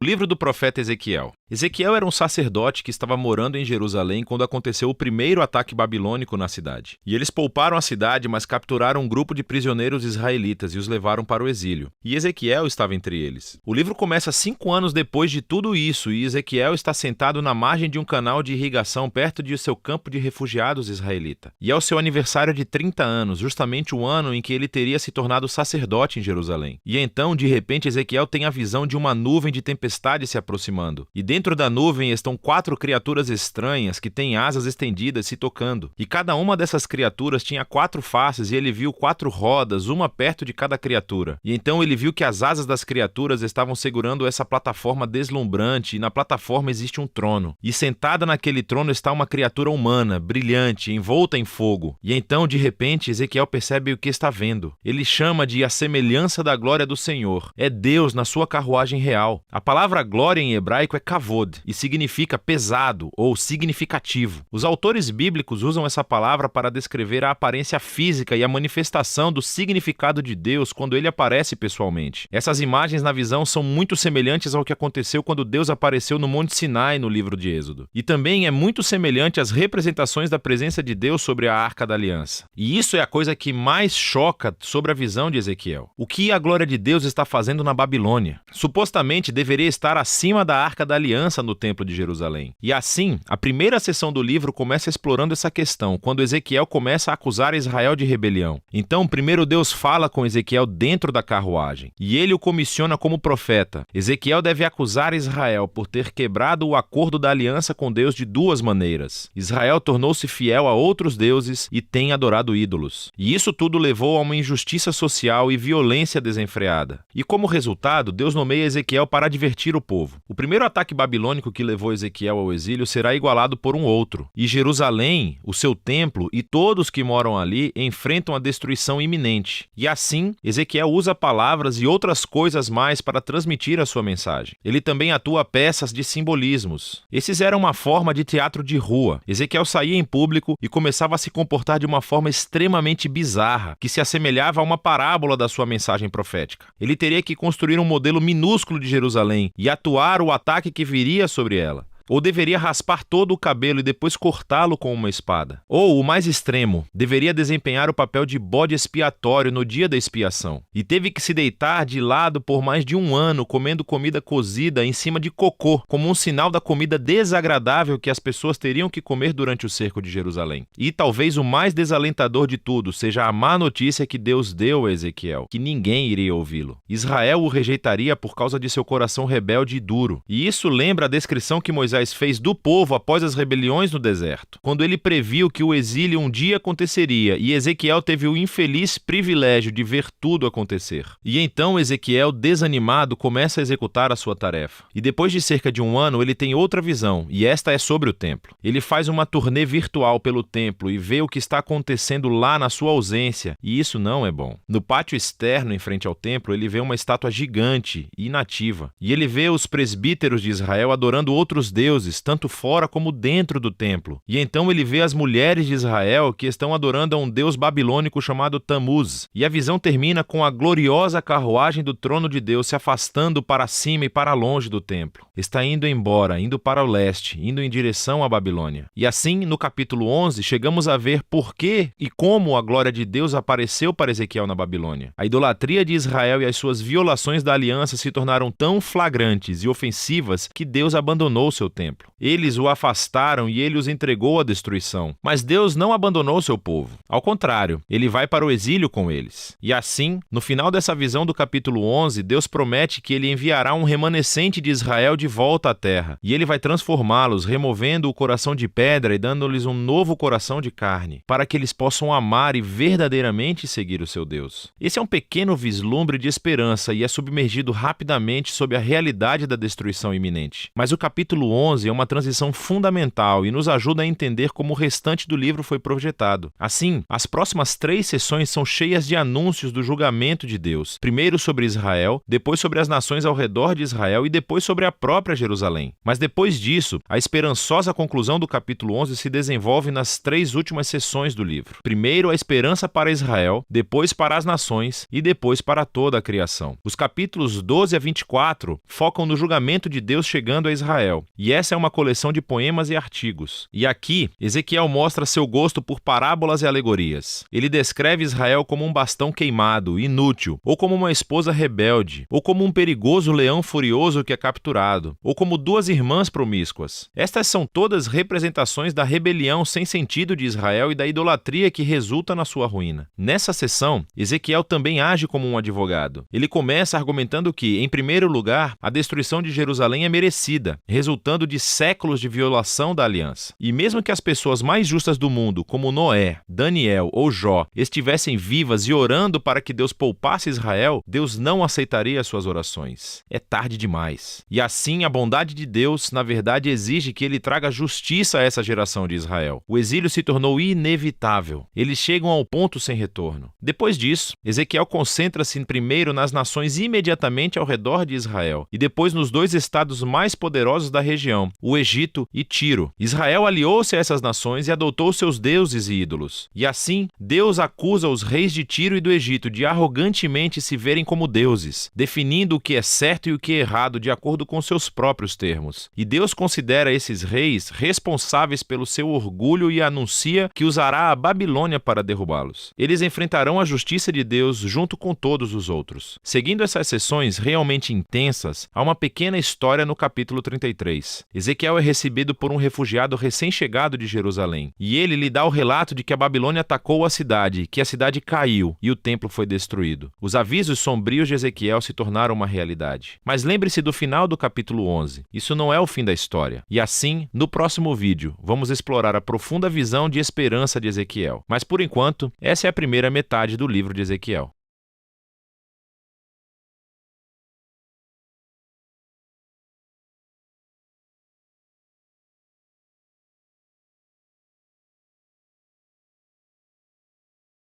Livro do profeta Ezequiel. Ezequiel era um sacerdote que estava morando em Jerusalém quando aconteceu o primeiro ataque babilônico na cidade. E eles pouparam a cidade, mas capturaram um grupo de prisioneiros israelitas e os levaram para o exílio. E Ezequiel estava entre eles. O livro começa 5 anos depois de tudo isso e Ezequiel está sentado na margem de um canal de irrigação perto de seu campo de refugiados israelita. E é o seu aniversário de 30 anos, justamente o ano em que ele teria se tornado sacerdote em Jerusalém. E então, de repente, Ezequiel tem a visão de uma nuvem de tempestade se aproximando. E dentro da nuvem estão 4 criaturas estranhas que têm asas estendidas se tocando. E cada uma dessas criaturas tinha 4 faces e ele viu 4 rodas, uma perto de cada criatura. E então ele viu que as asas das criaturas estavam segurando essa plataforma deslumbrante e na plataforma existe um trono. E sentada naquele trono está uma criatura humana, brilhante, envolta em fogo. E então, de repente, Ezequiel percebe o que está vendo. Ele chama de a semelhança da glória do Senhor. É Deus na sua carruagem real. A palavra glória em hebraico é kavod e significa pesado ou significativo. Os autores bíblicos usam essa palavra para descrever a aparência física e a manifestação do significado de Deus quando ele aparece pessoalmente. Essas imagens na visão são muito semelhantes ao que aconteceu quando Deus apareceu no Monte Sinai no livro de Êxodo. E também é muito semelhante às representações da presença de Deus sobre a Arca da Aliança. E isso é a coisa que mais choca sobre a visão de Ezequiel. O que a glória de Deus está fazendo na Babilônia? Supostamente deveria estar acima da Arca da Aliança no Templo de Jerusalém. E assim, a primeira seção do livro começa explorando essa questão, quando Ezequiel começa a acusar Israel de rebelião. Então, primeiro Deus fala com Ezequiel dentro da carruagem, e ele o comissiona como profeta. Ezequiel deve acusar Israel por ter quebrado o acordo da aliança com Deus de 2 maneiras. Israel tornou-se fiel a outros deuses e tem adorado ídolos. E isso tudo levou a uma injustiça social e violência desenfreada. E como resultado, Deus nomeia Ezequiel para advertir o povo. O primeiro ataque babilônico que levou Ezequiel ao exílio será igualado por um outro. E Jerusalém, o seu templo e todos que moram ali enfrentam a destruição iminente. E assim, Ezequiel usa palavras e outras coisas mais para transmitir a sua mensagem. Ele também atua peças de simbolismos. Esses eram uma forma de teatro de rua. Ezequiel saía em público e começava a se comportar de uma forma extremamente bizarra, que se assemelhava a uma parábola da sua mensagem profética. Ele teria que construir um modelo minúsculo de Jerusalém e atuar o ataque que viria sobre ela. Ou deveria raspar todo o cabelo e depois cortá-lo com uma espada. Ou, o mais extremo, deveria desempenhar o papel de bode expiatório no dia da expiação. E teve que se deitar de lado por mais de 1 ano comendo comida cozida em cima de cocô, como um sinal da comida desagradável que as pessoas teriam que comer durante o cerco de Jerusalém. E talvez o mais desalentador de tudo seja a má notícia que Deus deu a Ezequiel, que ninguém iria ouvi-lo. Israel o rejeitaria por causa de seu coração rebelde e duro. E isso lembra a descrição que Moisés fez do povo após as rebeliões no deserto, quando ele previu que o exílio um dia aconteceria e Ezequiel teve o infeliz privilégio de ver tudo acontecer. E então Ezequiel, desanimado, começa a executar a sua tarefa. E depois de cerca de 1 ano, ele tem outra visão, e esta é sobre o templo. Ele faz uma turnê virtual pelo templo e vê o que está acontecendo lá na sua ausência, e isso não é bom. No pátio externo, em frente ao templo, ele vê uma estátua gigante e inativa, e ele vê os presbíteros de Israel adorando outros deuses, tanto fora como dentro do templo. E então ele vê as mulheres de Israel que estão adorando a um deus babilônico chamado Tamuz. E a visão termina com a gloriosa carruagem do trono de Deus se afastando para cima e para longe do templo. Está indo embora, indo para o leste, indo em direção à Babilônia. E assim, no capítulo 11, chegamos a ver por que e como a glória de Deus apareceu para Ezequiel na Babilônia. A idolatria de Israel e as suas violações da aliança se tornaram tão flagrantes e ofensivas que Deus abandonou seu templo. Eles o afastaram e ele os entregou à destruição. Mas Deus não abandonou seu povo. Ao contrário, ele vai para o exílio com eles. E assim, no final dessa visão do capítulo 11, Deus promete que ele enviará um remanescente de Israel de volta à terra. E ele vai transformá-los, removendo o coração de pedra e dando-lhes um novo coração de carne, para que eles possam amar e verdadeiramente seguir o seu Deus. Esse é um pequeno vislumbre de esperança e é submergido rapidamente sob a realidade da destruição iminente. Mas o capítulo 11 11 é uma transição fundamental e nos ajuda a entender como o restante do livro foi projetado. Assim, as próximas 3 sessões são cheias de anúncios do julgamento de Deus, primeiro sobre Israel, depois sobre as nações ao redor de Israel e depois sobre a própria Jerusalém. Mas depois disso, a esperançosa conclusão do capítulo 11 se desenvolve nas 3 últimas sessões do livro. Primeiro, a esperança para Israel, depois para as nações e depois para toda a criação. Os capítulos 12 a 24 focam no julgamento de Deus chegando a Israel, e essa é uma coleção de poemas e artigos. E aqui, Ezequiel mostra seu gosto por parábolas e alegorias. Ele descreve Israel como um bastão queimado, inútil, ou como uma esposa rebelde, ou como um perigoso leão furioso que é capturado, ou como 2 irmãs promíscuas. Estas são todas representações da rebelião sem sentido de Israel e da idolatria que resulta na sua ruína. Nessa sessão, Ezequiel também age como um advogado. Ele começa argumentando que, em primeiro lugar, a destruição de Jerusalém é merecida, resultando de séculos de violação da aliança. E mesmo que as pessoas mais justas do mundo, como Noé, Daniel ou Jó, estivessem vivas e orando para que Deus poupasse Israel, Deus não aceitaria as suas orações. É tarde demais. E assim, a bondade de Deus, na verdade, exige que ele traga justiça a essa geração de Israel. O exílio se tornou inevitável. Eles chegam ao ponto sem retorno. Depois disso, Ezequiel concentra-se primeiro nas nações imediatamente ao redor de Israel e depois nos 2 estados mais poderosos da região, o Egito e Tiro. Israel aliou-se a essas nações e adotou seus deuses e ídolos. E assim, Deus acusa os reis de Tiro e do Egito de arrogantemente se verem como deuses, definindo o que é certo e o que é errado de acordo com seus próprios termos. E Deus considera esses reis responsáveis pelo seu orgulho e anuncia que usará a Babilônia para derrubá-los. Eles enfrentarão a justiça de Deus junto com todos os outros. Seguindo essas sessões realmente intensas, há uma pequena história no capítulo 33. Ezequiel é recebido por um refugiado recém-chegado de Jerusalém, e ele lhe dá o relato de que a Babilônia atacou a cidade, que a cidade caiu e o templo foi destruído. Os avisos sombrios de Ezequiel se tornaram uma realidade. Mas lembre-se do final do capítulo 11. Isso não é o fim da história. E assim, no próximo vídeo, vamos explorar a profunda visão de esperança de Ezequiel. Mas por enquanto, essa é a primeira metade do livro de Ezequiel.